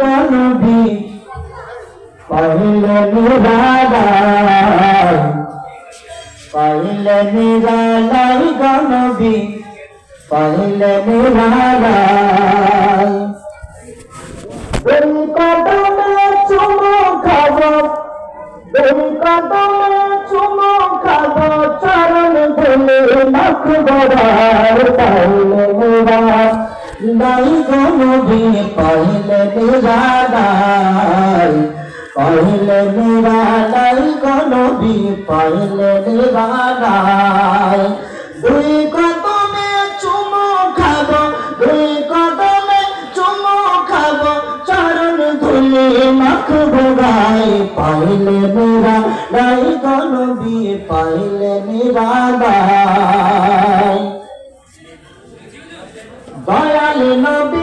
গনবী পাইলে নিরালাই পাইলে নিরালাই গনবী পাইলে নিরালাই দুই কদমে চুমু খাবো দুই কদমে চুমু খাবো চরণ ধুলে মাখবো পাইলে নিরালাই গনবী পাইলে নিরালাই পাইলে নিরালাই গনবী পাইলে নিরালাই দুই কদমে চুমু খাবো দুই কদমে চুমু খাবো চরণ ধুলে মাখবো গায়ে পাইলে নিরালাই গনবী পাইলে নিরালাই দয়াল নবী